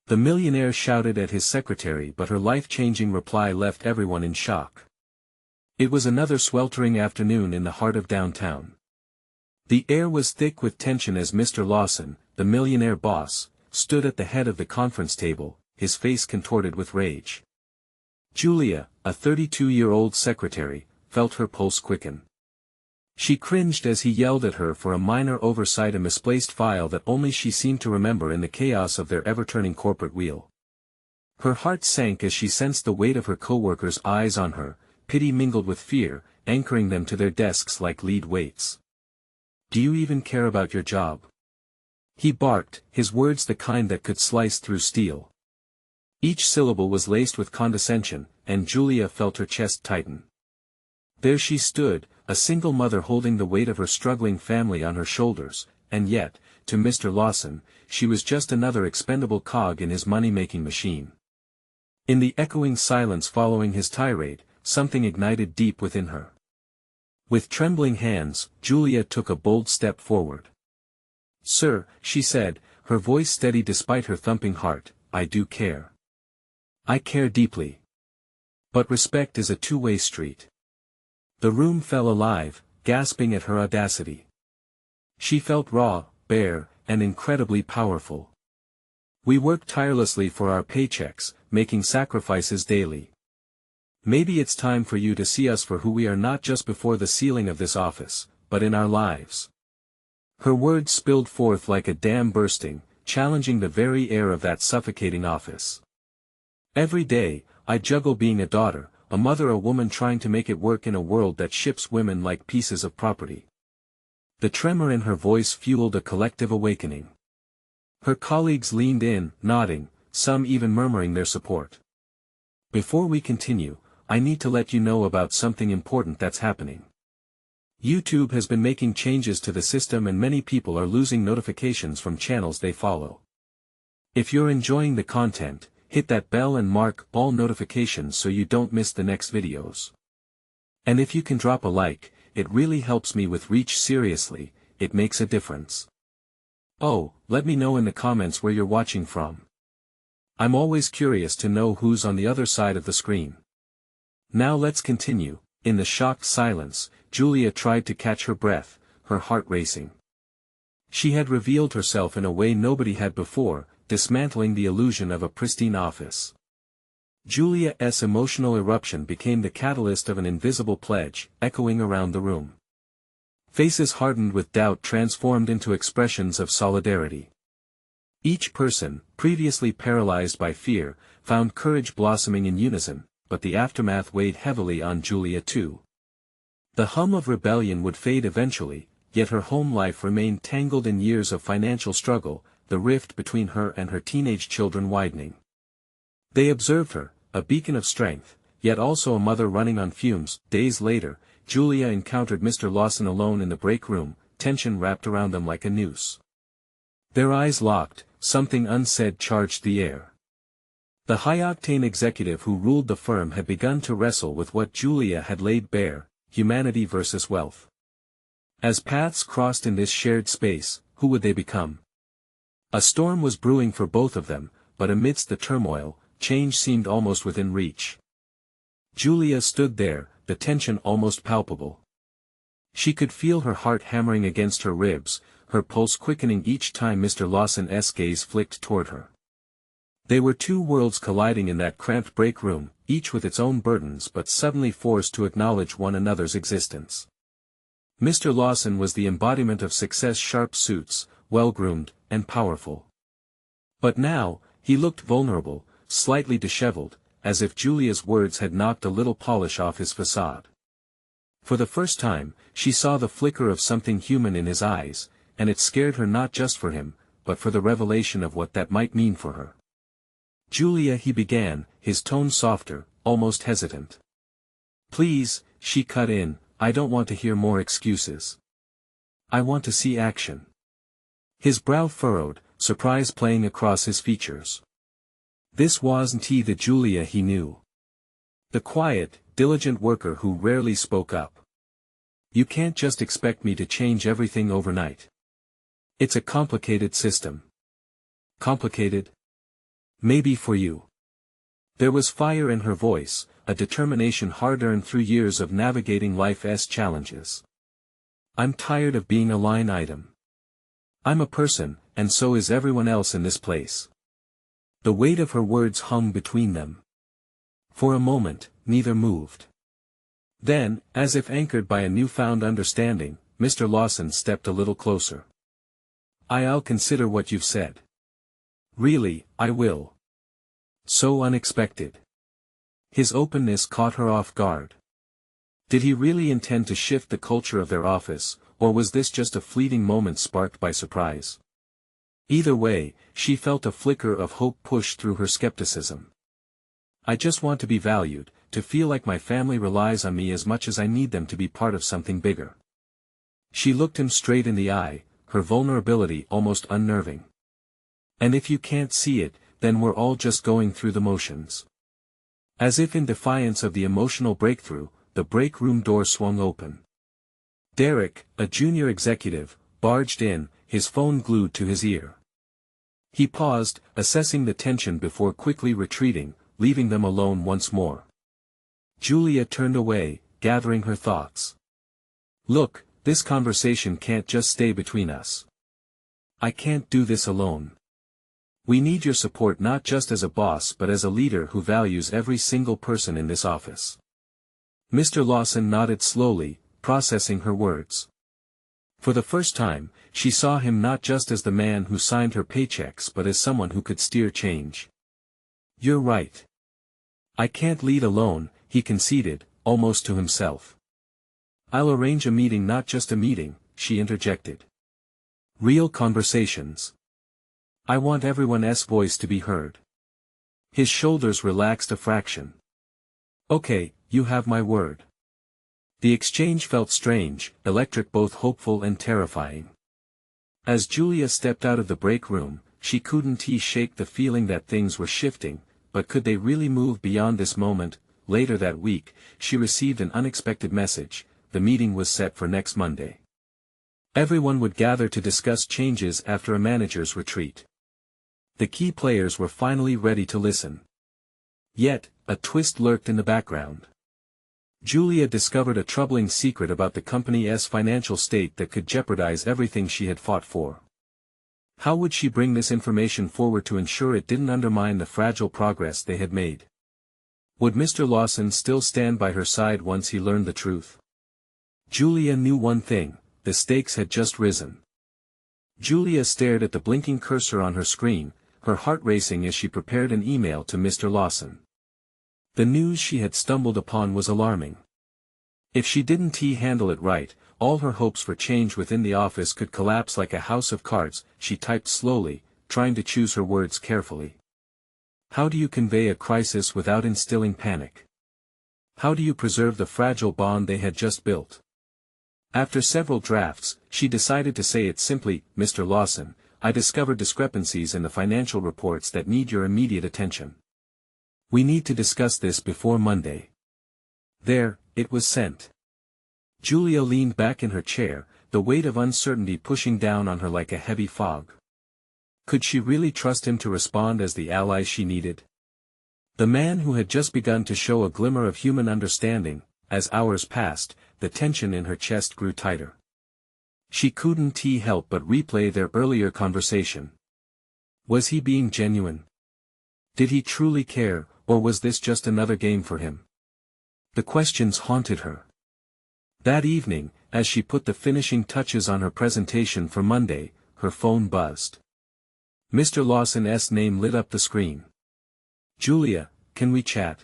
The millionaire shouted at his secretary, but her life-changing reply left everyone in shock. It was another sweltering afternoon in the heart of downtown. The air was thick with tension as Mr. Lawson, the millionaire boss, stood at the head of the conference table, his face contorted with rage. Julia, a 32-year-old secretary, felt her pulse quicken. She cringed as he yelled at her for a minor oversight, a misplaced file that only she seemed to remember in the chaos of their ever-turning corporate wheel. Her heart sank as she sensed the weight of her co-workers' eyes on her, pity mingled with fear, anchoring them to their desks like lead weights. "Do you even care about your job?" he barked, his words the kind that could slice through steel. Each syllable was laced with condescension, and Julia felt her chest tighten. There she stood, a single mother holding the weight of her struggling family on her shoulders, and yet, to Mr. Lawson, she was just another expendable cog in his money-making machine. In the echoing silence following his tirade, something ignited deep within her. With trembling hands, Julia took a bold step forward. "Sir," she said, her voice steady despite her thumping heart, "I do care. I care deeply. But respect is a two-way street." The room fell alive, gasping at her audacity. She felt raw, bare, and incredibly powerful. "We work tirelessly for our paychecks, making sacrifices daily. Maybe it's time for you to see us for who we are, not just before the ceiling of this office, but in our lives." Her words spilled forth like a dam bursting, challenging the very air of that suffocating office. "Every day, I juggle being a daughter, a mother, a woman trying to make it work in a world that ships women like pieces of property." The tremor in her voice fueled a collective awakening. Her colleagues leaned in, nodding, some even murmuring their support. "Before we continue, I need to let you know about something important that's happening. YouTube has been making changes to the system and many people are losing notifications from channels they follow. If you're enjoying the content, hit that bell and mark all notifications so you don't miss the next videos. And if you can drop a like, it really helps me with reach. Seriously, it makes a difference. Oh, let me know in the comments where you're watching from. I'm always curious to know who's on the other side of the screen." Now let's continue. In the shocked silence, Julia tried to catch her breath, her heart racing. She had revealed herself in a way nobody had before, dismantling the illusion of a pristine office. Julia's emotional eruption became the catalyst of an invisible pledge, echoing around the room. Faces hardened with doubt transformed into expressions of solidarity. Each person, previously paralyzed by fear, found courage blossoming in unison, but the aftermath weighed heavily on Julia too. The hum of rebellion would fade eventually, yet her home life remained tangled in years of financial struggle, the rift between her and her teenage children widening. They observed her, a beacon of strength, yet also a mother running on fumes. Days later, Julia encountered Mr. Lawson alone in the break room, tension wrapped around them like a noose. Their eyes locked, something unsaid charged the air. The high-octane executive who ruled the firm had begun to wrestle with what Julia had laid bare, humanity versus wealth. As paths crossed in this shared space, who would they become? A storm was brewing for both of them, but amidst the turmoil, change seemed almost within reach. Julia stood there, the tension almost palpable. She could feel her heart hammering against her ribs, her pulse quickening each time Mr. Lawson's gaze flicked toward her. They were two worlds colliding in that cramped break room, each with its own burdens but suddenly forced to acknowledge one another's existence. Mr. Lawson was the embodiment of success, sharp suits, well-groomed, and powerful. But now, he looked vulnerable, slightly disheveled, as if Julia's words had knocked a little polish off his facade. For the first time, she saw the flicker of something human in his eyes, and it scared her, not just for him, but for the revelation of what that might mean for her. "Julia," he began, his tone softer, almost hesitant. "Please," she cut in, "I don't want to hear more excuses. I want to see action." His brow furrowed, surprise playing across his features. This wasn't the Julia he knew. The quiet, diligent worker who rarely spoke up. "You can't just expect me to change everything overnight. It's a complicated system." "Complicated?" Maybe for you. There was fire in her voice, a determination hard-earned through years of navigating life's challenges. I'm tired of being a line item. I'm a person, and so is everyone else in this place. The weight of her words hung between them. For a moment, neither moved. Then, as if anchored by a newfound understanding, Mr. Lawson stepped a little closer. I'll consider what you've said. Really, I will. So unexpected. His openness caught her off guard. Did he really intend to shift the culture of their office, or was this just a fleeting moment sparked by surprise? Either way, she felt a flicker of hope push through her skepticism. I just want to be valued, to feel like my family relies on me as much as I need them to be part of something bigger. She looked him straight in the eye, her vulnerability almost unnerving. And if you can't see it, then we're all just going through the motions. As if in defiance of the emotional breakthrough, the break room door swung open. Derek, a junior executive, barged in, his phone glued to his ear. He paused, assessing the tension before quickly retreating, leaving them alone once more. Julia turned away, gathering her thoughts. Look, this conversation can't just stay between us. I can't do this alone. We need your support not just as a boss but as a leader who values every single person in this office. Mr. Lawson nodded slowly, processing her words. For the first time, she saw him not just as the man who signed her paychecks but as someone who could steer change. You're right. I can't lead alone, he conceded, almost to himself. I'll arrange a meeting, not just a meeting, she interjected. Real conversations. I want everyone's voice to be heard. His shoulders relaxed a fraction. Okay, you have my word. The exchange felt strange, electric, both hopeful and terrifying. As Julia stepped out of the break room, she couldn't shake the feeling that things were shifting, but could they really move beyond this moment? Later that week, she received an unexpected message. The meeting was set for next Monday. Everyone would gather to discuss changes after a manager's retreat. The key players were finally ready to listen. Yet, a twist lurked in the background. Julia discovered a troubling secret about the company's financial state that could jeopardize everything she had fought for. How would she bring this information forward to ensure it didn't undermine the fragile progress they had made? Would Mr. Lawson still stand by her side once he learned the truth? Julia knew one thing: the stakes had just risen. Julia stared at the blinking cursor on her screen, her heart racing as she prepared an email to Mr. Lawson. The news she had stumbled upon was alarming. If she didn't handle it right, all her hopes for change within the office could collapse like a house of cards. She typed slowly, trying to choose her words carefully. How do you convey a crisis without instilling panic? How do you preserve the fragile bond they had just built? After several drafts, she decided to say it simply: Mr. Lawson, I discovered discrepancies in the financial reports that need your immediate attention. We need to discuss this before Monday. There, it was sent. Julia leaned back in her chair, the weight of uncertainty pushing down on her like a heavy fog. Could she really trust him to respond as the ally she needed? The man who had just begun to show a glimmer of human understanding. As hours passed, the tension in her chest grew tighter. She couldn't help but replay their earlier conversation. Was he being genuine? Did he truly care, or was this just another game for him? The questions haunted her. That evening, as she put the finishing touches on her presentation for Monday, her phone buzzed. Mr. Lawson's name lit up the screen. Julia, can we chat?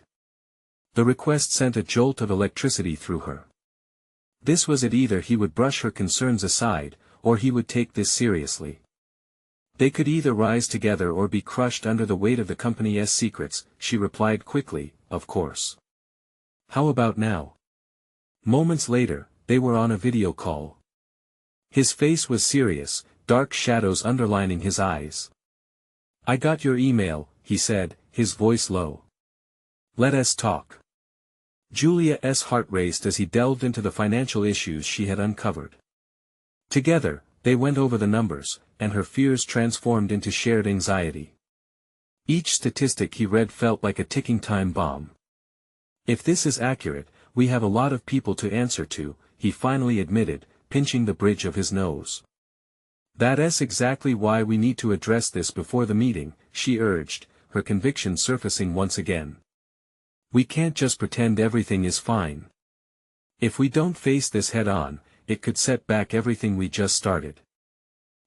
The request sent a jolt of electricity through her. This was it: either he would brush her concerns aside, or he would take this seriously. They could either rise together or be crushed under the weight of the company's secrets. She replied quickly, of course. How about now? Moments later, they were on a video call. His face was serious, dark shadows underlining his eyes. I got your email, he said, his voice low. Let us talk. Julia's heart raced as he delved into the financial issues she had uncovered. Together, they went over the numbers, and her fears transformed into shared anxiety. Each statistic he read felt like a ticking time bomb. If this is accurate, we have a lot of people to answer to, he finally admitted, pinching the bridge of his nose. That's exactly why we need to address this before the meeting, she urged, her conviction surfacing once again. We can't just pretend everything is fine. If we don't face this head-on, it could set back everything we just started.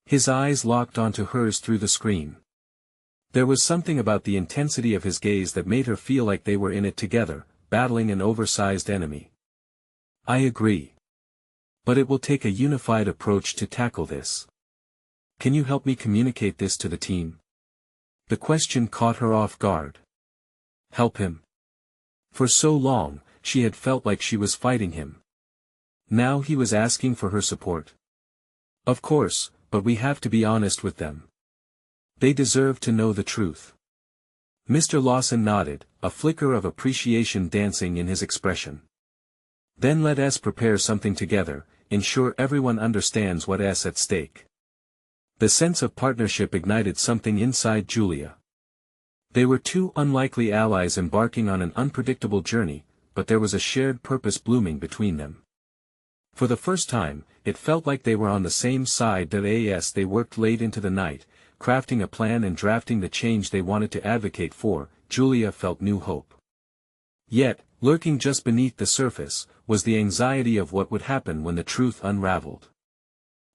His eyes locked onto hers through the screen. There was something about the intensity of his gaze that made her feel like they were in it together, battling an oversized enemy. I agree. But it will take a unified approach to tackle this. Can you help me communicate this to the team? The question caught her off guard. Help him? For so long, she had felt like she was fighting him. Now he was asking for her support. Of course, but we have to be honest with them. They deserve to know the truth. Mr. Lawson nodded, a flicker of appreciation dancing in his expression. Then let us prepare something together, ensure everyone understands what's at stake. The sense of partnership ignited something inside Julia. They were two unlikely allies embarking on an unpredictable journey, but there was a shared purpose blooming between them. For the first time, it felt like they were on the same side. As they worked late into the night, crafting a plan and drafting the change they wanted to advocate for, Julia felt new hope. Yet, lurking just beneath the surface, was the anxiety of what would happen when the truth unraveled.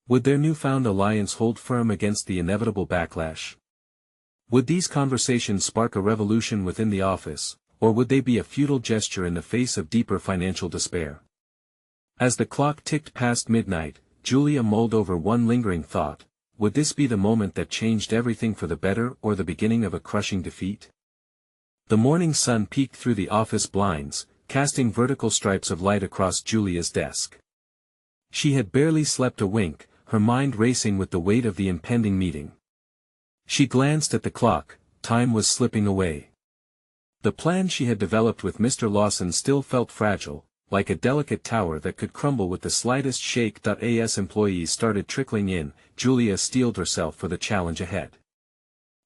Would their newfound alliance hold firm against the inevitable backlash? Would these conversations spark a revolution within the office, or would they be a futile gesture in the face of deeper financial despair? As the clock ticked past midnight, Julia mulled over one lingering thought: would this be the moment that changed everything for the better or the beginning of a crushing defeat? The morning sun peeked through the office blinds, casting vertical stripes of light across Julia's desk. She had barely slept a wink, her mind racing with the weight of the impending meeting. She glanced at the clock, time was slipping away. The plan she had developed with Mr. Lawson still felt fragile, like a delicate tower that could crumble with the slightest shake. As employees started trickling in, Julia steeled herself for the challenge ahead.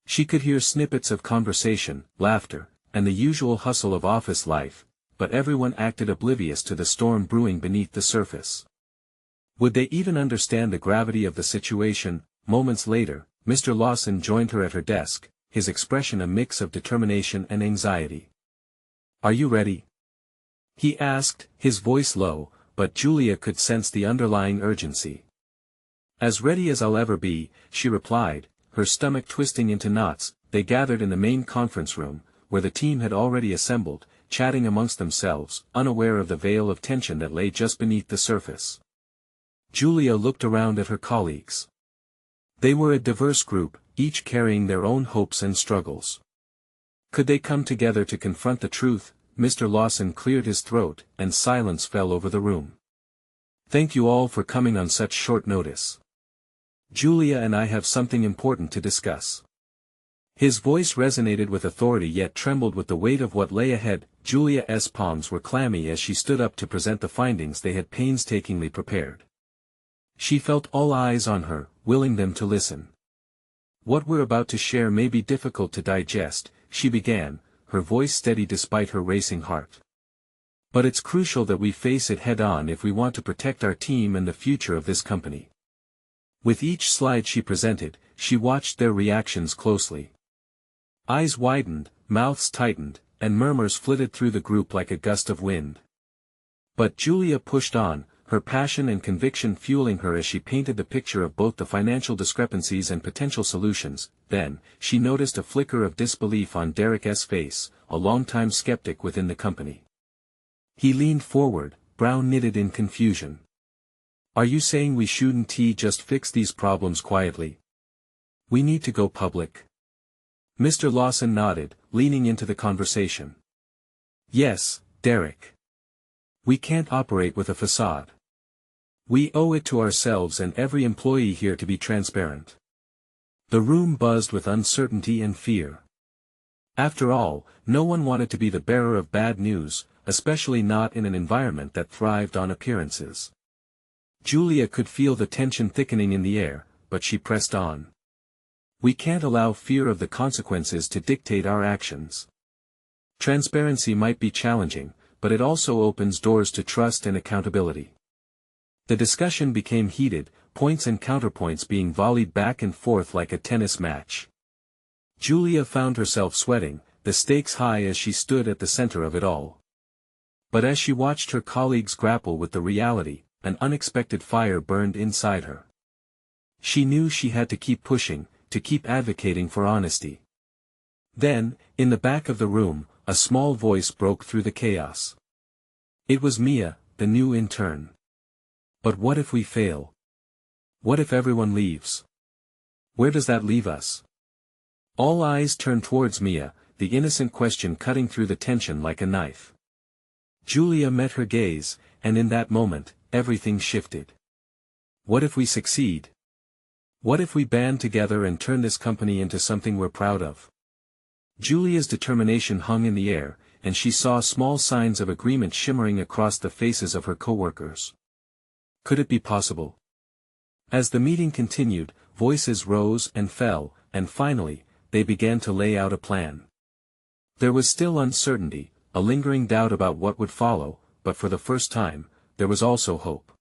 She could hear snippets of conversation, laughter, and the usual hustle of office life, but everyone acted oblivious to the storm brewing beneath the surface. Would they even understand the gravity of the situation? Moments later, Mr. Lawson joined her at her desk, his expression a mix of determination and anxiety. Are you ready? He asked, his voice low, but Julia could sense the underlying urgency. As ready as I'll ever be, she replied, her stomach twisting into knots. They gathered in the main conference room, where the team had already assembled, chatting amongst themselves, unaware of the veil of tension that lay just beneath the surface. Julia looked around at her colleagues. They were a diverse group, each carrying their own hopes and struggles. Could they come together to confront the truth? Mr. Lawson cleared his throat, and silence fell over the room. Thank you all for coming on such short notice. Julia and I have something important to discuss. His voice resonated with authority yet trembled with the weight of what lay ahead. Julia's palms were clammy as she stood up to present the findings they had painstakingly prepared. She felt all eyes on her, willing them to listen. What we're about to share may be difficult to digest, she began, her voice steady despite her racing heart. But it's crucial that we face it head-on if we want to protect our team and the future of this company. With each slide she presented, she watched their reactions closely. Eyes widened, mouths tightened, and murmurs flitted through the group like a gust of wind. But Julia pushed on, her passion and conviction fueling her as she painted the picture of both the financial discrepancies and potential solutions. Then, she noticed a flicker of disbelief on Derek's face, a longtime skeptic within the company. He leaned forward, brow knitted in confusion. Are you saying we shouldn't just fix these problems quietly? We need to go public. Mr. Lawson nodded, leaning into the conversation. Yes, Derek. We can't operate with a facade. We owe it to ourselves and every employee here to be transparent. The room buzzed with uncertainty and fear. After all, no one wanted to be the bearer of bad news, especially not in an environment that thrived on appearances. Julia could feel the tension thickening in the air, but she pressed on. We can't allow fear of the consequences to dictate our actions. Transparency might be challenging, but it also opens doors to trust and accountability. The discussion became heated, points and counterpoints being volleyed back and forth like a tennis match. Julia found herself sweating, the stakes high as she stood at the center of it all. But as she watched her colleagues grapple with the reality, an unexpected fire burned inside her. She knew she had to keep pushing, to keep advocating for honesty. Then, in the back of the room, a small voice broke through the chaos. It was Mia, the new intern. But what if we fail? What if everyone leaves? Where does that leave us? All eyes turned towards Mia, the innocent question cutting through the tension like a knife. Julia met her gaze, and in that moment, everything shifted. What if we succeed? What if we band together and turn this company into something we're proud of? Julia's determination hung in the air, and she saw small signs of agreement shimmering across the faces of her coworkers. Could it be possible? As the meeting continued, voices rose and fell, and finally, they began to lay out a plan. There was still uncertainty, a lingering doubt about what would follow, but for the first time, there was also hope.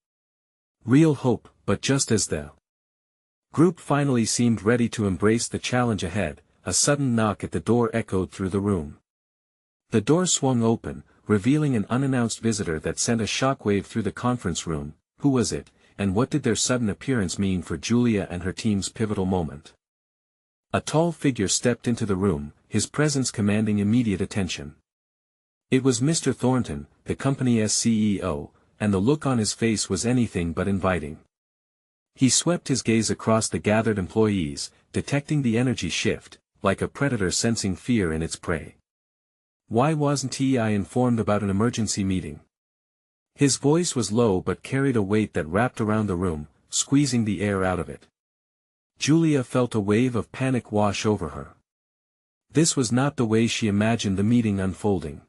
Real hope, but just as the group finally seemed ready to embrace the challenge ahead, a sudden knock at the door echoed through the room. The door swung open, revealing an unannounced visitor that sent a shockwave through the conference room. Who was it, and what did their sudden appearance mean for Julia and her team's pivotal moment? A tall figure stepped into the room, his presence commanding immediate attention. It was Mr. Thornton, the company's CEO, and the look on his face was anything but inviting. He swept his gaze across the gathered employees, detecting the energy shift, like a predator sensing fear in its prey. Why wasn't I informed about an emergency meeting? His voice was low but carried a weight that wrapped around the room, squeezing the air out of it. Julia felt a wave of panic wash over her. This was not the way she imagined the meeting unfolding.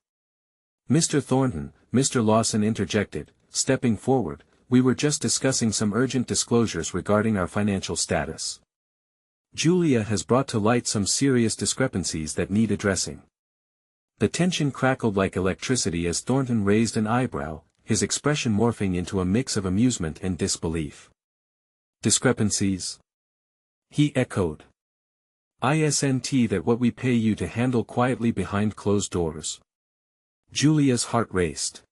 Mr. Thornton, Mr. Lawson interjected, stepping forward, we were just discussing some urgent disclosures regarding our financial status. Julia has brought to light some serious discrepancies that need addressing. The tension crackled like electricity as Thornton raised an eyebrow, his expression morphing into a mix of amusement and disbelief. Discrepancies? He echoed. Isn't that what we pay you to handle quietly behind closed doors? Julia's heart raced.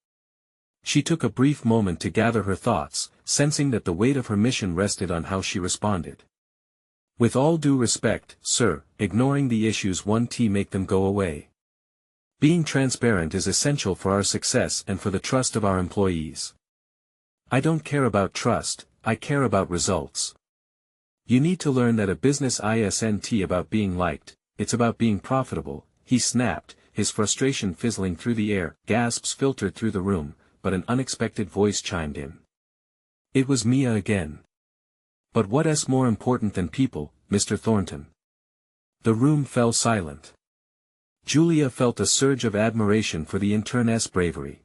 She took a brief moment to gather her thoughts, sensing that the weight of her mission rested on how she responded. With all due respect, sir, ignoring the issues won't make them go away. Being transparent is essential for our success and for the trust of our employees. I don't care about trust, I care about results. You need to learn that a business isn't about being liked, it's about being profitable, he snapped, his frustration fizzling through the air. Gasps filtered through the room, but an unexpected voice chimed in. It was Mia again. But what's more important than people, Mr. Thornton? The room fell silent. Julia felt a surge of admiration for the intern's bravery.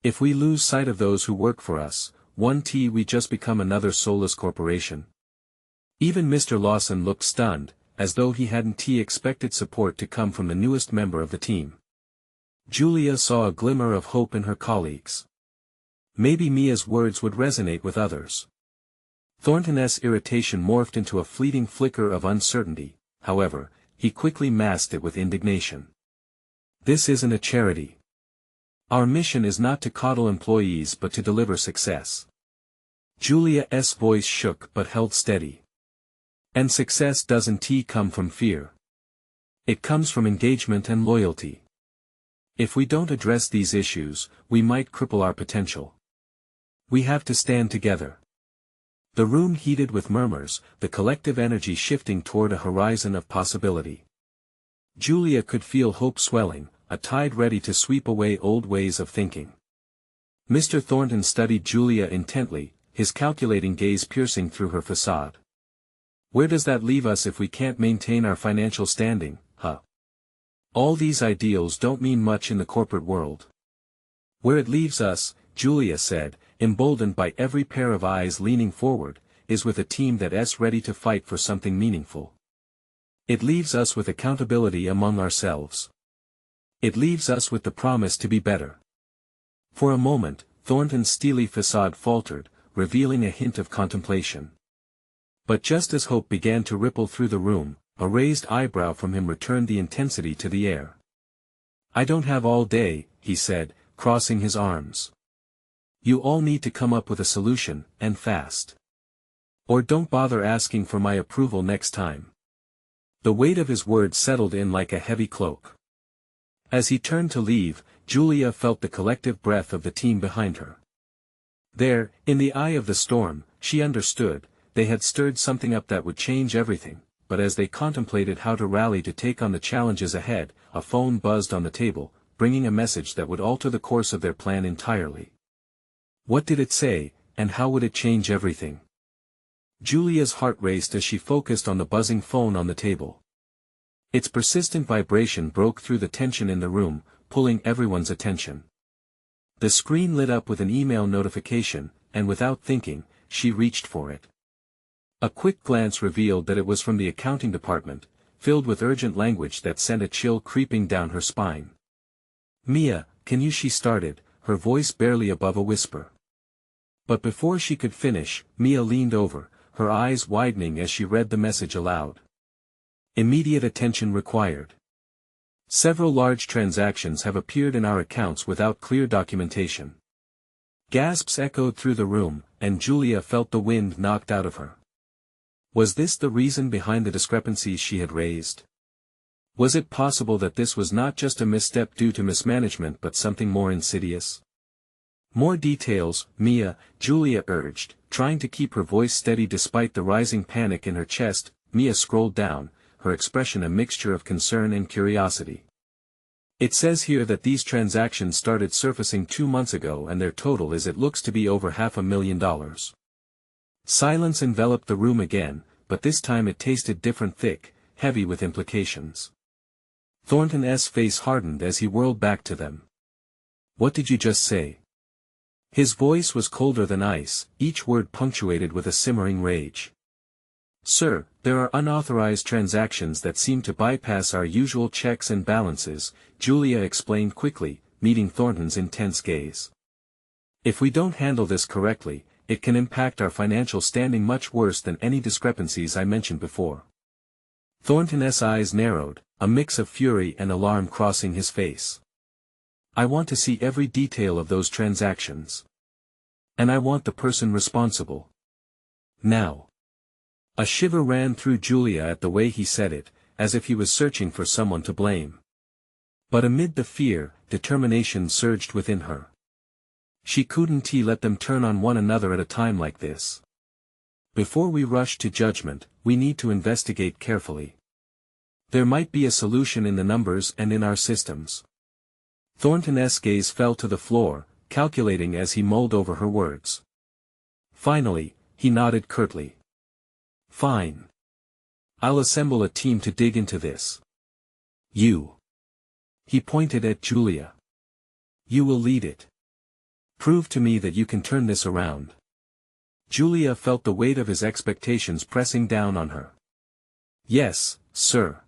If we lose sight of those who work for us, we just become another soulless corporation. Even Mr. Lawson looked stunned, as though he hadn't expected support to come from the newest member of the team. Julia saw a glimmer of hope in her colleagues. Maybe Mia's words would resonate with others. Thornton's irritation morphed into a fleeting flicker of uncertainty, however, he quickly masked it with indignation. This isn't a charity. Our mission is not to coddle employees but to deliver success. Julia's voice shook but held steady. And success doesn't come from fear. It comes from engagement and loyalty. If we don't address these issues, we might cripple our potential. We have to stand together. The room heated with murmurs, the collective energy shifting toward a horizon of possibility. Julia could feel hope swelling, a tide ready to sweep away old ways of thinking. Mr. Thornton studied Julia intently, his calculating gaze piercing through her facade. Where does that leave us if we can't maintain our financial standing, huh? All these ideals don't mean much in the corporate world. Where it leaves us, Julia said, emboldened by every pair of eyes leaning forward, is with a team that's ready to fight for something meaningful. It leaves us with accountability among ourselves. It leaves us with the promise to be better. For a moment, Thornton's steely facade faltered, revealing a hint of contemplation. But just as hope began to ripple through the room, a raised eyebrow from him returned the intensity to the air. "I don't have all day," he said, crossing his arms. "You all need to come up with a solution, and fast. Or don't bother asking for my approval next time." The weight of his words settled in like a heavy cloak. As he turned to leave, Julia felt the collective breath of the team behind her. There, in the eye of the storm, she understood, they had stirred something up that would change everything, but as they contemplated how to rally to take on the challenges ahead, a phone buzzed on the table, bringing a message that would alter the course of their plan entirely. What did it say, and how would it change everything? Julia's heart raced as she focused on the buzzing phone on the table. Its persistent vibration broke through the tension in the room, pulling everyone's attention. The screen lit up with an email notification, and without thinking, she reached for it. A quick glance revealed that it was from the accounting department, filled with urgent language that sent a chill creeping down her spine. "Mia, can you?" she started, her voice barely above a whisper. But before she could finish, Mia leaned over, her eyes widening as she read the message aloud. "Immediate attention required. Several large transactions have appeared in our accounts without clear documentation." Gasps echoed through the room, and Julia felt the wind knocked out of her. Was this the reason behind the discrepancies she had raised? Was it possible that this was not just a misstep due to mismanagement but something more insidious? "More details, Mia," Julia urged, trying to keep her voice steady despite the rising panic in her chest. Mia scrolled down, her expression a mixture of concern and curiosity. "It says here that these transactions started surfacing 2 months ago and their total is it looks to be over $500,000. Silence enveloped the room again, but this time it tasted different, thick, heavy with implications. Thornton's face hardened as he whirled back to them. "What did you just say?" His voice was colder than ice, each word punctuated with a simmering rage. "Sir, there are unauthorized transactions that seem to bypass our usual checks and balances," Julia explained quickly, meeting Thornton's intense gaze. "If we don't handle this correctly, it can impact our financial standing much worse than any discrepancies I mentioned before." Thornton's eyes narrowed, a mix of fury and alarm crossing his face. "I want to see every detail of those transactions. And I want the person responsible. Now." A shiver ran through Julia at the way he said it, as if he was searching for someone to blame. But amid the fear, determination surged within her. She couldn't let them turn on one another at a time like this. "Before we rush to judgment, we need to investigate carefully. There might be a solution in the numbers and in our systems." Thornton's gaze fell to the floor, calculating as he mulled over her words. Finally, he nodded curtly. "Fine. I'll assemble a team to dig into this. You." He pointed at Julia. "You will lead it. Prove to me that you can turn this around." Julia felt the weight of his expectations pressing down on her. "Yes, sir."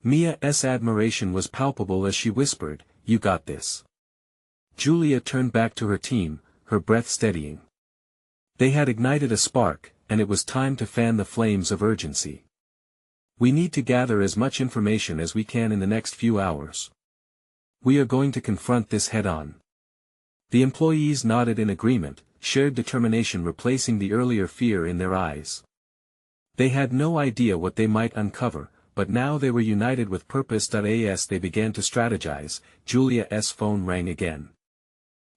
Mia's admiration was palpable as she whispered, "You got this." Julia turned back to her team, her breath steadying. They had ignited a spark, and it was time to fan the flames of urgency. "We need to gather as much information as we can in the next few hours. We are going to confront this head-on." The employees nodded in agreement, shared determination replacing the earlier fear in their eyes. They had no idea what they might uncover, but now they were united with purpose. As they began to strategize, Julia's phone rang again.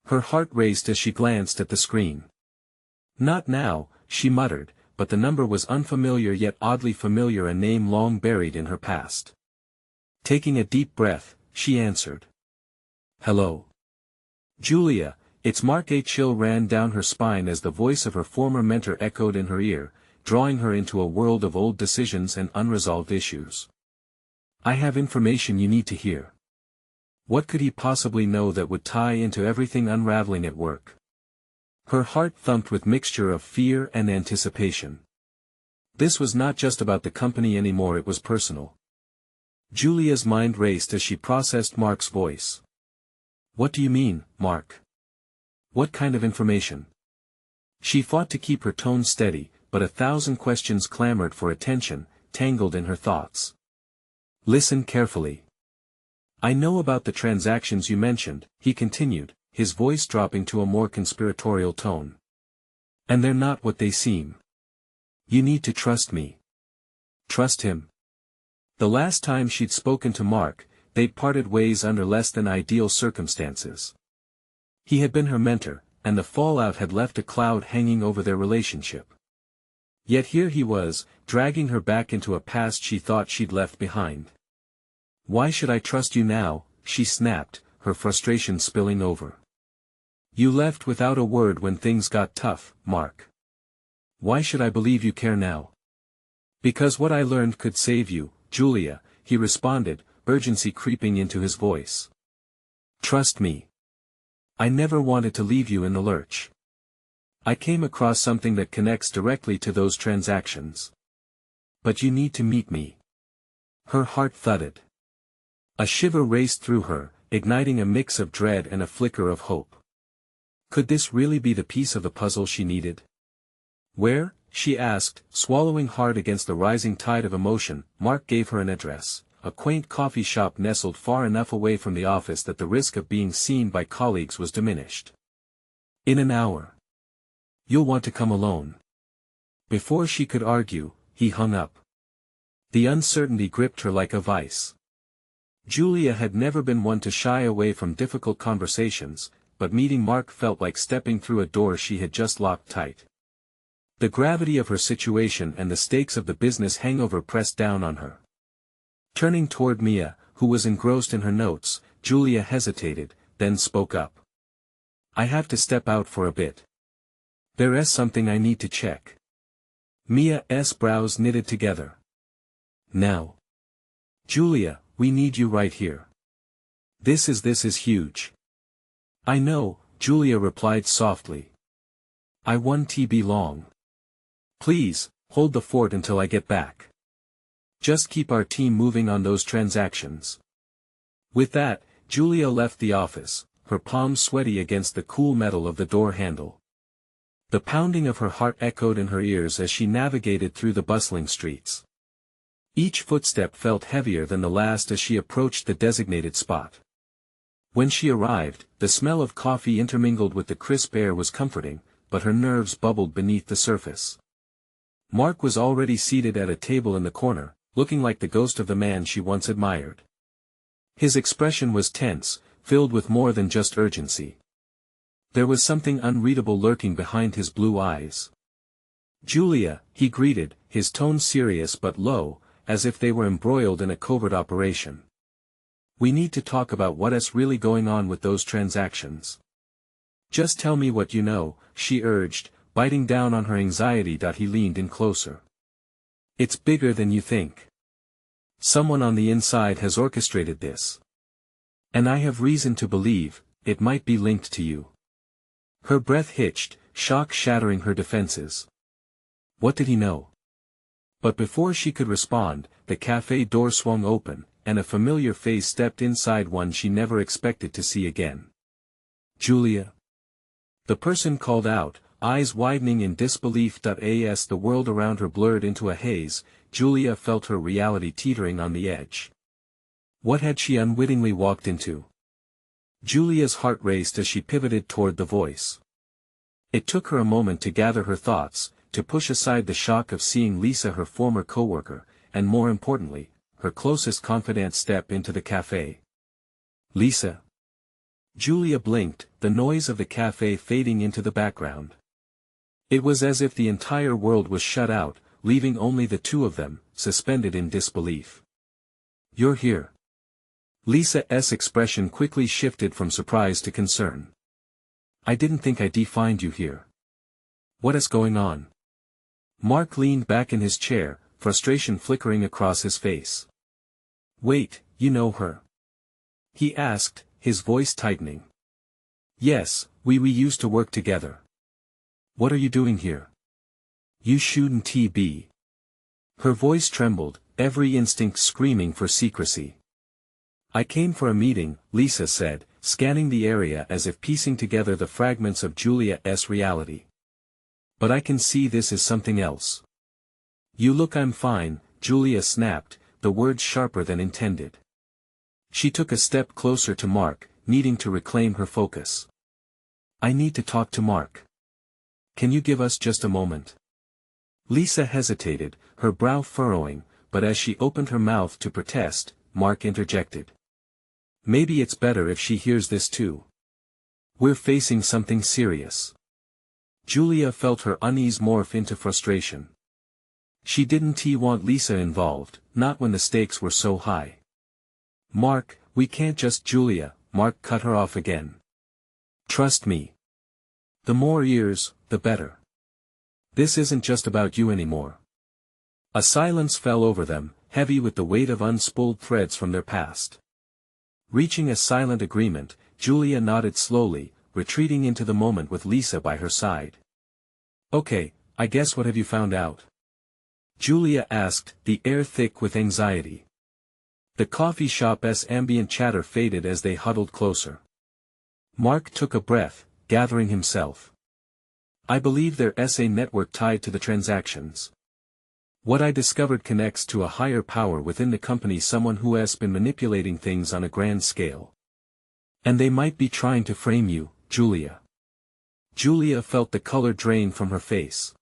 Her heart raced as she glanced at the screen. "Not now," she muttered, but the number was unfamiliar yet oddly familiar, a name long buried in her past. Taking a deep breath, she answered. "Hello. Julia, it's Mark." A chill ran down her spine as the voice of her former mentor echoed in her ear, drawing her into a world of old decisions and unresolved issues. "I have information you need to hear." What could he possibly know that would tie into everything unraveling at work? Her heart thumped with mixture of fear and anticipation. This was not just about the company anymore, it was personal. Julia's mind raced as she processed Mark's voice. What do you mean, Mark? What kind of information? She fought to keep her tone steady, but 1,000 questions clamored for attention, tangled in her thoughts. Listen carefully. I know about the transactions you mentioned, he continued, his voice dropping to a more conspiratorial tone. And they're not what they seem. You need to trust me. Trust him. The last time she'd spoken to Mark, they'd parted ways under less than ideal circumstances. He had been her mentor, and the fallout had left a cloud hanging over their relationship. Yet here he was, dragging her back into a past she thought she'd left behind. Why should I trust you now? She snapped, her frustration spilling over. You left without a word when things got tough, Mark. Why should I believe you care now? Because what I learned could save you, Julia, he responded, urgency creeping into his voice. Trust me. I never wanted to leave you in the lurch. I came across something that connects directly to those transactions. But you need to meet me. Her heart thudded. A shiver raced through her, igniting a mix of dread and a flicker of hope. Could this really be the piece of the puzzle she needed? Where? She asked, swallowing hard against the rising tide of emotion. Mark gave her an address, a quaint coffee shop nestled far enough away from the office that the risk of being seen by colleagues was diminished. In an hour. You'll want to come alone. Before she could argue, he hung up. The uncertainty gripped her like a vice. Julia had never been one to shy away from difficult conversations, but meeting Mark felt like stepping through a door she had just locked tight. The gravity of her situation and the stakes of the business hangover pressed down on her. Turning toward Mia, who was engrossed in her notes, Julia hesitated, then spoke up. I have to step out for a bit. There's something I need to check. Mia's brows knitted together. Now. Julia, we need you right here. This is huge. I know, Julia replied softly. I won't be long. Please, hold the fort until I get back. Just keep our team moving on those transactions. With that, Julia left the office, her palms sweaty against the cool metal of the door handle. The pounding of her heart echoed in her ears as she navigated through the bustling streets. Each footstep felt heavier than the last as she approached the designated spot. When she arrived, the smell of coffee intermingled with the crisp air was comforting, but her nerves bubbled beneath the surface. Mark was already seated at a table in the corner, looking like the ghost of the man she once admired. His expression was tense, filled with more than just urgency. There was something unreadable lurking behind his blue eyes. Julia, he greeted, his tone serious but low, as if they were embroiled in a covert operation. We need to talk about what's really going on with those transactions. Just tell me what you know, she urged, biting down on her anxiety. He leaned in closer. It's bigger than you think. Someone on the inside has orchestrated this. And I have reason to believe, it might be linked to you. Her breath hitched, shock shattering her defenses. What did he know? But before she could respond, the cafe door swung open, and a familiar face stepped inside, one she never expected to see again. Julia. The person called out, eyes widening in disbelief. As the world around her blurred into a haze, Julia felt her reality teetering on the edge. What had she unwittingly walked into? Julia's heart raced as she pivoted toward the voice. It took her a moment to gather her thoughts, to push aside the shock of seeing Lisa, her former coworker, and more importantly, her closest confidant, step into the cafe. Lisa. Julia blinked, the noise of the cafe fading into the background. It was as if the entire world was shut out, leaving only the two of them, suspended in disbelief. You're here. Lisa's expression quickly shifted from surprise to concern. I didn't think I'd find you here. What is going on? Mark leaned back in his chair, frustration flickering across his face. Wait, you know her? He asked, his voice tightening. Yes, we used to work together. What are you doing here? You shouldn't be. Her voice trembled, every instinct screaming for secrecy. I came for a meeting, Lisa said, scanning the area as if piecing together the fragments of Julia's reality. But I can see this is something else. You look. I'm fine, Julia snapped, the words sharper than intended. She took a step closer to Mark, needing to reclaim her focus. I need to talk to Mark. Can you give us just a moment? Lisa hesitated, her brow furrowing, but as she opened her mouth to protest, Mark interjected. Maybe it's better if she hears this too. We're facing something serious. Julia felt her unease morph into frustration. She didn't want Lisa involved, not when the stakes were so high. Mark, we can't just. Julia, Mark cut her off again. Trust me. The more ears, the better. This isn't just about you anymore. A silence fell over them, heavy with the weight of unspooled threads from their past. Reaching a silent agreement, Julia nodded slowly, retreating into the moment with Lisa by her side. Okay, I guess what have you found out? Julia asked, the air thick with anxiety. The coffee shop's ambient chatter faded as they huddled closer. Mark took a breath, gathering himself. I believe there's a network tied to the transactions. What I discovered connects to a higher power within the company, someone who has been manipulating things on a grand scale. And they might be trying to frame you, Julia. Julia felt the color drain from her face.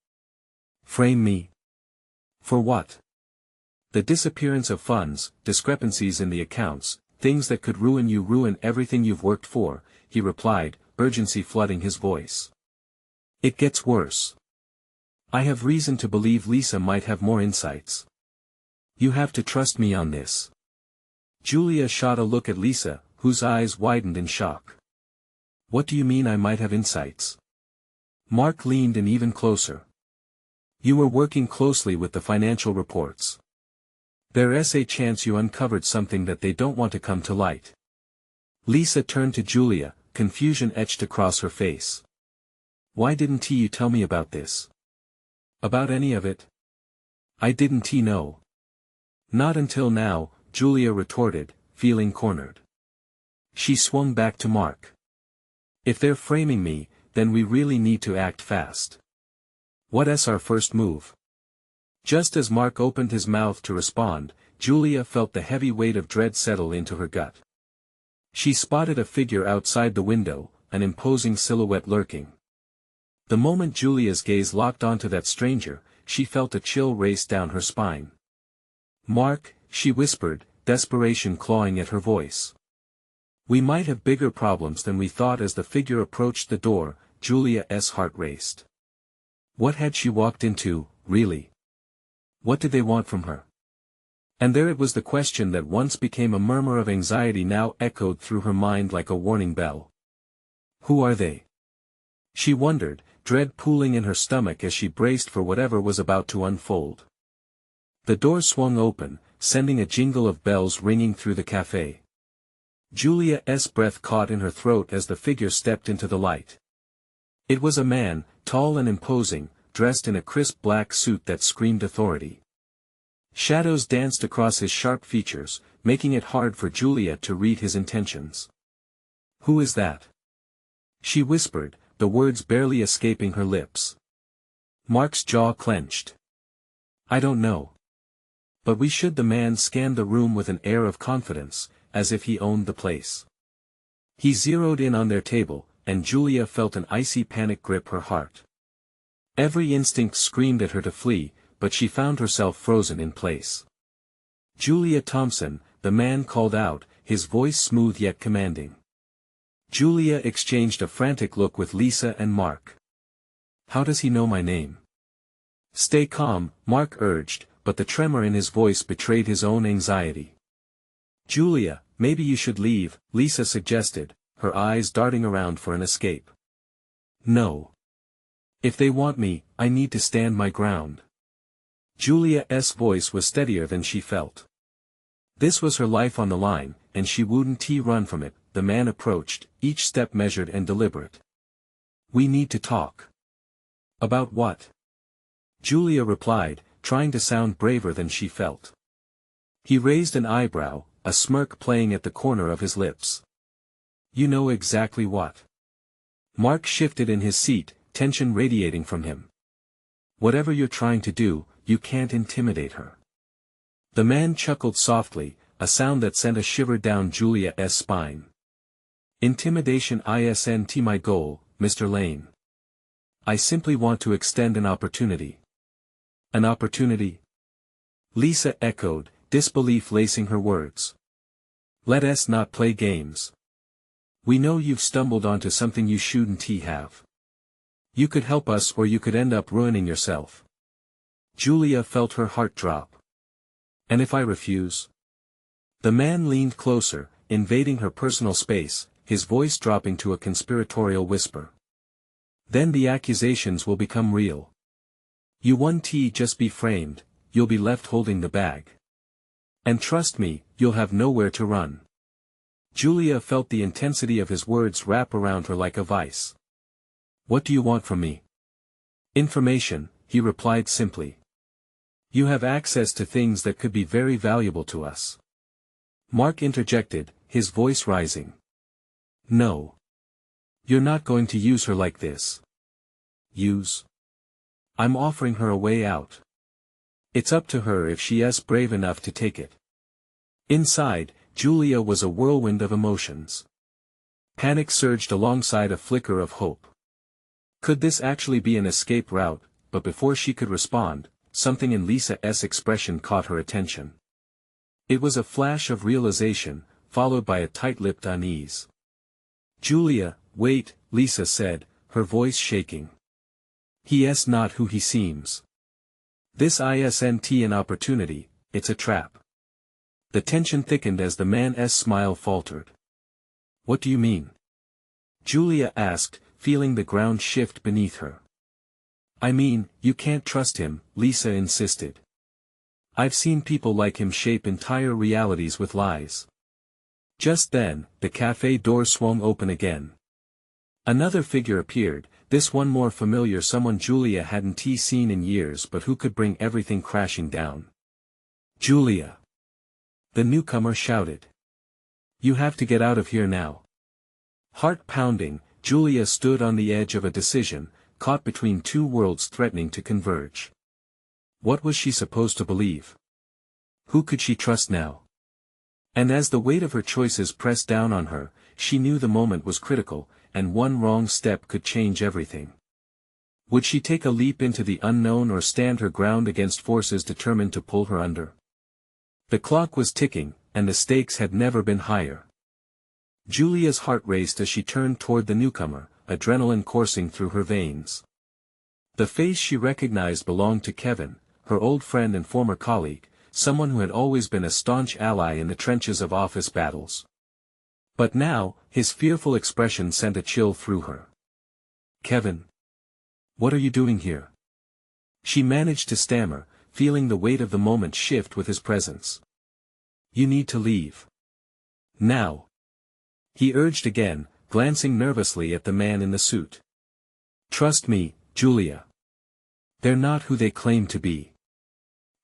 Frame me? For what? The disappearance of funds, discrepancies in the accounts, things that could ruin you, ruin everything you've worked for, he replied, urgency flooding his voice. It gets worse. I have reason to believe Lisa might have more insights. You have to trust me on this. Julia shot a look at Lisa, whose eyes widened in shock. What do you mean I might have insights? Mark leaned in even closer. You were working closely with the financial reports. There's a chance you uncovered something that they don't want to come to light. Lisa turned to Julia, confusion etched across her face. Why didn't you tell me about this? About any of it? I didn't know. Not until now, Julia retorted, feeling cornered. She swung back to Mark. If they're framing me, then we really need to act fast. What's our first move? Just as Mark opened his mouth to respond, Julia felt the heavy weight of dread settle into her gut. She spotted a figure outside the window, an imposing silhouette lurking. The moment Julia's gaze locked onto that stranger, she felt a chill race down her spine. Mark, she whispered, desperation clawing at her voice. We might have bigger problems than we thought. As the figure approached the door, Julia's heart raced. What had she walked into, really? What did they want from her? And there it was, the question that once became a murmur of anxiety now echoed through her mind like a warning bell. Who are they? She wondered, dread pooling in her stomach as she braced for whatever was about to unfold. The door swung open, sending a jingle of bells ringing through the cafe. Julia's breath caught in her throat as the figure stepped into the light. It was a man, tall and imposing, dressed in a crisp black suit that screamed authority. Shadows danced across his sharp features, making it hard for Julia to read his intentions. Who is that? She whispered, the words barely escaping her lips. Mark's jaw clenched. I don't know. But we should. The man scanned the room with an air of confidence, as if he owned the place. He zeroed in on their table, and Julia felt an icy panic grip her heart. Every instinct screamed at her to flee, but she found herself frozen in place. Julia Thompson, the man called out, his voice smooth yet commanding. Julia exchanged a frantic look with Lisa and Mark. How does he know my name? Stay calm, Mark urged, but the tremor in his voice betrayed his own anxiety. Julia, maybe you should leave, Lisa suggested, her eyes darting around for an escape. No. If they want me, I need to stand my ground. Julia's voice was steadier than she felt. This was her life on the line, and she wouldn't run from it. The man approached, each step measured and deliberate. We need to talk. About what? Julia replied, trying to sound braver than she felt. He raised an eyebrow, a smirk playing at the corner of his lips. You know exactly what. Mark shifted in his seat, tension radiating from him. Whatever you're trying to do, you can't intimidate her. The man chuckled softly, a sound that sent a shiver down Julia's spine. Intimidation isn't my goal, Mr. Lane. I simply want to extend an opportunity. An opportunity? Lisa echoed, disbelief lacing her words. Let us not play games. We know you've stumbled onto something you shouldn't have. You could help us or you could end up ruining yourself. Julia felt her heart drop. And if I refuse? The man leaned closer, invading her personal space, his voice dropping to a conspiratorial whisper. Then the accusations will become real. You won't just be framed, you'll be left holding the bag. And trust me, you'll have nowhere to run. Julia felt the intensity of his words wrap around her like a vice. What do you want from me? Information, he replied simply. You have access to things that could be very valuable to us. Mark interjected, his voice rising. No. You're not going to use her like this. Use? I'm offering her a way out. It's up to her if she is brave enough to take it. Inside, Julia was a whirlwind of emotions. Panic surged alongside a flicker of hope. Could this actually be an escape route? But before she could respond, something in Lisa's expression caught her attention. It was a flash of realization, followed by a tight-lipped unease. Julia, wait, Lisa said, her voice shaking. He is not who he seems. This isn't an opportunity, it's a trap. The tension thickened as the man's smile faltered. What do you mean? Julia asked, feeling the ground shift beneath her. I mean, you can't trust him, Lisa insisted. I've seen people like him shape entire realities with lies. Just then, the cafe door swung open again. Another figure appeared, this one more familiar, someone Julia hadn't seen in years but who could bring everything crashing down. Julia! The newcomer shouted. You have to get out of here now. Heart pounding, Julia stood on the edge of a decision, caught between two worlds threatening to converge. What was she supposed to believe? Who could she trust now? And as the weight of her choices pressed down on her, she knew the moment was critical, and one wrong step could change everything. Would she take a leap into the unknown or stand her ground against forces determined to pull her under? The clock was ticking, and the stakes had never been higher. Julia's heart raced as she turned toward the newcomer, adrenaline coursing through her veins. The face she recognized belonged to Kevin, her old friend and former colleague, someone who had always been a staunch ally in the trenches of office battles. But now, his fearful expression sent a chill through her. Kevin. What are you doing here? She managed to stammer, feeling the weight of the moment shift with his presence. You need to leave. Now. He urged again, glancing nervously at the man in the suit. Trust me, Julia. They're not who they claim to be.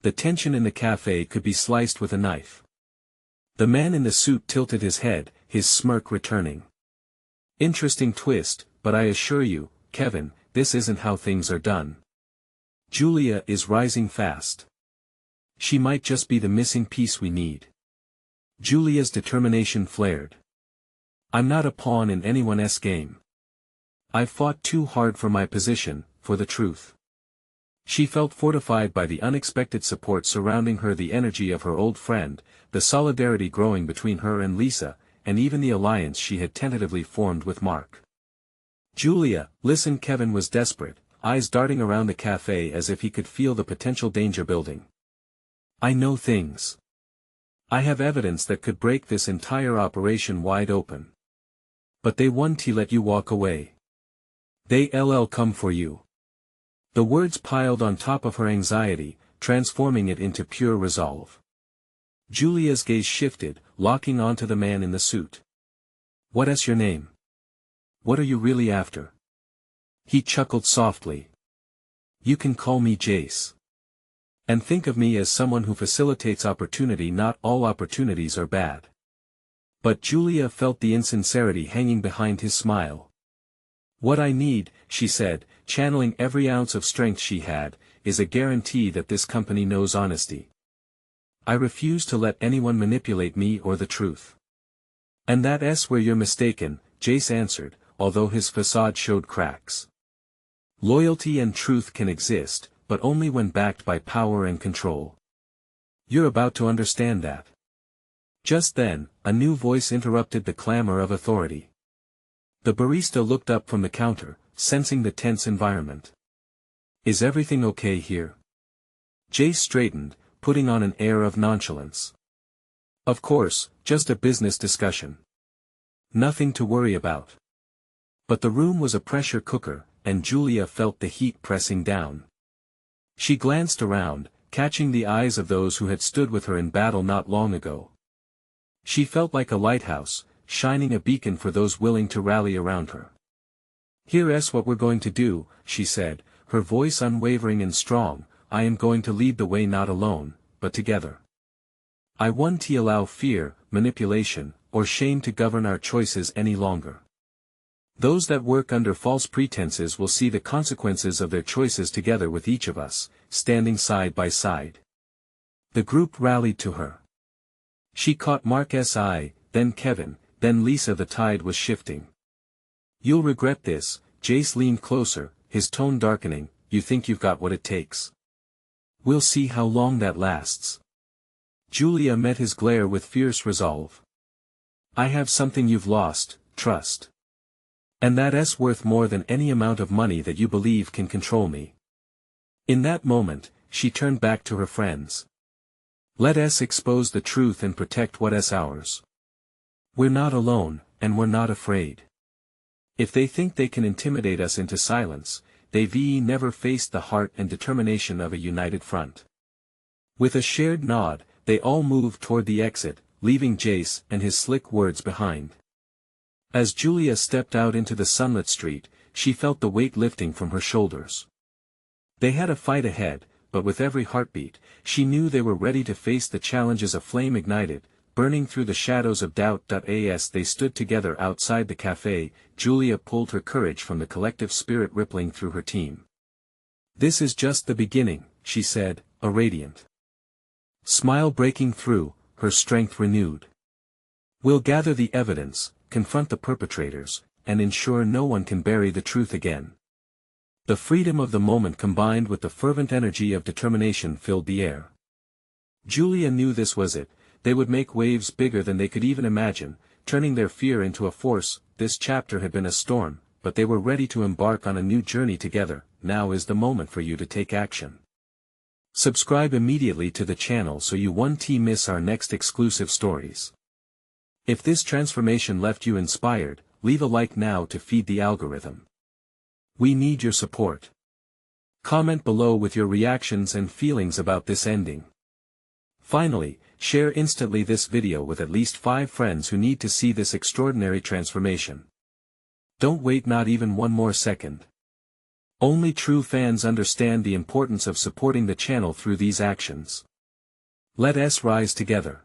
The tension in the cafe could be sliced with a knife. The man in the suit tilted his head, his smirk returning. Interesting twist, but I assure you, Kevin, this isn't how things are done. Julia is rising fast. She might just be the missing piece we need. Julia's determination flared. I'm not a pawn in anyone's game. I've fought too hard for my position, for the truth. She felt fortified by the unexpected support surrounding her, the energy of her old friend, the solidarity growing between her and Lisa, and even the alliance she had tentatively formed with Mark. Julia, listen, Kevin was desperate, eyes darting around the cafe as if he could feel the potential danger building. I know things. I have evidence that could break this entire operation wide open. But they won't let you walk away. They'll come for you. The words piled on top of her anxiety, transforming it into pure resolve. Julia's gaze shifted, locking onto the man in the suit. What is your name? What are you really after? He chuckled softly. You can call me Jace. And think of me as someone who facilitates opportunity. Not all opportunities are bad. But Julia felt the insincerity hanging behind his smile. What I need, she said, channeling every ounce of strength she had, is a guarantee that this company knows honesty. I refuse to let anyone manipulate me or the truth. And that's where you're mistaken, Jace answered, although his facade showed cracks. Loyalty and truth can exist, but only when backed by power and control. You're about to understand that. Just then, a new voice interrupted the clamor of authority. The barista looked up from the counter, sensing the tense environment. Is everything okay here? Jace straightened, putting on an air of nonchalance. Of course, just a business discussion. Nothing to worry about. But the room was a pressure cooker, and Julia felt the heat pressing down. She glanced around, catching the eyes of those who had stood with her in battle not long ago. She felt like a lighthouse, shining a beacon for those willing to rally around her. Here's what we're going to do, she said, her voice unwavering and strong. I am going to lead the way, not alone, but together. I won't allow fear, manipulation, or shame to govern our choices any longer. Those that work under false pretenses will see the consequences of their choices together with each of us, standing side by side. The group rallied to her. She caught Mark's eye, then Kevin, then Lisa. The tide was shifting. You'll regret this, Jace leaned closer, his tone darkening. You think you've got what it takes? We'll see how long that lasts. Julia met his glare with fierce resolve. I have something you've lost, trust. And that's worth more than any amount of money that you believe can control me. In that moment, she turned back to her friends. Let us expose the truth and protect what's ours. We're not alone, and we're not afraid. If they think they can intimidate us into silence, they've never faced the heart and determination of a united front. With a shared nod, they all moved toward the exit, leaving Jace and his slick words behind. As Julia stepped out into the sunlit street, she felt the weight lifting from her shoulders. They had a fight ahead, but with every heartbeat, she knew they were ready to face the challenges. A flame ignited, burning through the shadows of doubt. As they stood together outside the cafe, Julia pulled her courage from the collective spirit rippling through her team. This is just the beginning, she said, a radiant smile breaking through, her strength renewed. We'll gather the evidence, confront the perpetrators, and ensure no one can bury the truth again. The freedom of the moment combined with the fervent energy of determination filled the air. Julia knew this was it. They would make waves bigger than they could even imagine, turning their fear into a force. This chapter had been a storm, but they were ready to embark on a new journey together. Now is the moment for you to take action. Subscribe immediately to the channel so you won't miss our next exclusive stories. If this transformation left you inspired, leave a like now to feed the algorithm. We need your support. Comment below with your reactions and feelings about this ending. Finally, share instantly this video with at least 5 friends who need to see this extraordinary transformation. Don't wait not even one more second. Only true fans understand the importance of supporting the channel through these actions. Let us rise together.